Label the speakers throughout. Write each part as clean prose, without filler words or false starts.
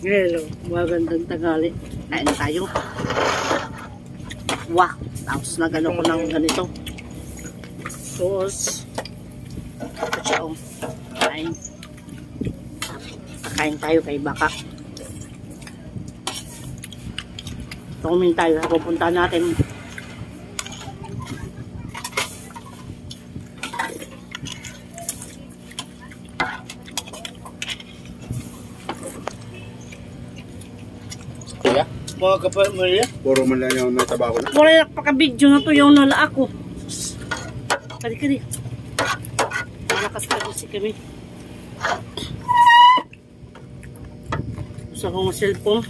Speaker 1: Hello, magandang tanghali. Kain tayo. Wah, tapos nagano ko ng ganito. Sauce. Katsao. Kain. Kain tayo kay Baka. Tumin tayo. Pupunta natin.
Speaker 2: Mga kapamilya, puro man lang yung natabako na.
Speaker 1: Puro nakapaka-video na to yung nala ako. Kali-kali. Malakas ka kasi kami. Gusto akong cellphone.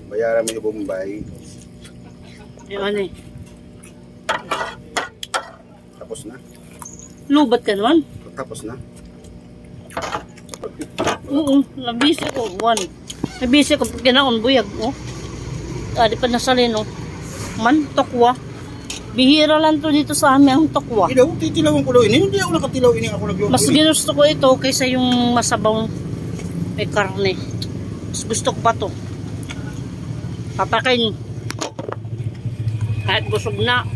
Speaker 2: Bayaran mo yung Bombay.
Speaker 1: Yung ano eh.
Speaker 2: Tapos na.
Speaker 1: Lubat ka naman?
Speaker 2: Tapos na.
Speaker 1: Oo, nabisi ko. Nabisi ko pag ginaon buyag. Oh. Di pa nasalin. Oh. Man, tokwa. Bihira lang to dito sa amin ang tokwa.
Speaker 2: Titilawan ko daw ini. Hindi ako nakatilaw ini. Ako nagluto.
Speaker 1: Mas ginusto ko ito kaysa yung masabaw may karne. Mas gusto ko pa to. Papakain. Kahit busog na.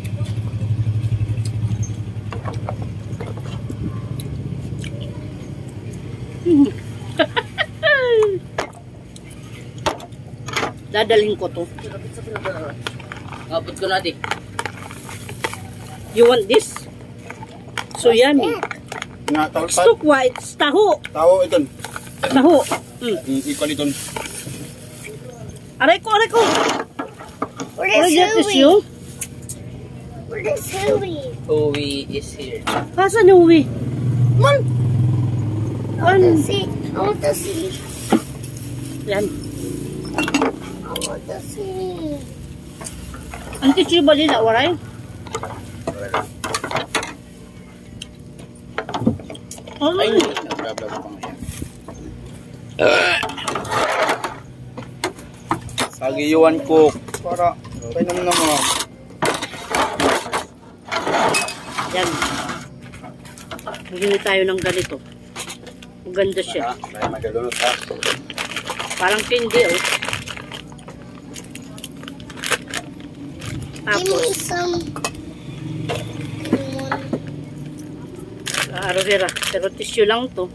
Speaker 1: Dadalhin ko to. Abot ko na di. You want this? So yummy. It's tokwa. It's taho.
Speaker 2: Taho ito.
Speaker 1: Taho.
Speaker 2: Ikon ito.
Speaker 1: Aray ko.
Speaker 3: Where is
Speaker 1: tissue?
Speaker 3: Where is Huey?
Speaker 4: Huey is here.
Speaker 1: Kasan yung Huey? Man!
Speaker 3: I want to see.
Speaker 1: Yan.
Speaker 3: I want to see.
Speaker 1: Ang tissue ba nila, waray?
Speaker 2: Ay, nagblabla pa ngayon. Sagiyuan ko. Para, kaya naman.
Speaker 1: Yan. Maghili tayo ng ganito. Maganda siya.
Speaker 2: May magalunod ha.
Speaker 1: Parang candy, oh.
Speaker 3: Give me
Speaker 1: Tapos,
Speaker 3: some.
Speaker 1: aloe pero tissue lang to.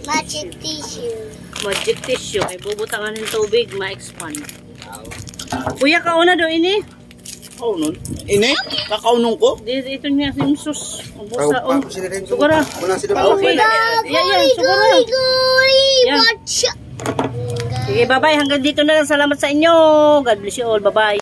Speaker 3: Magic tissue.
Speaker 1: Magic tissue. Ay bubutangan ng tubig, ma-expand. Kuya, kauna daw ini.
Speaker 2: Kaunon? Ini? Kakaunong ko?
Speaker 1: Ito niya, simsus. Busa, oh. Sugara.
Speaker 2: Muna sila
Speaker 3: Oh,
Speaker 2: okay.
Speaker 1: Yan, sugara. Yan.
Speaker 3: Watch.
Speaker 1: Sige, bye-bye. Hanggang dito na lang. Salamat sa inyo. God bless you all. Bye-bye.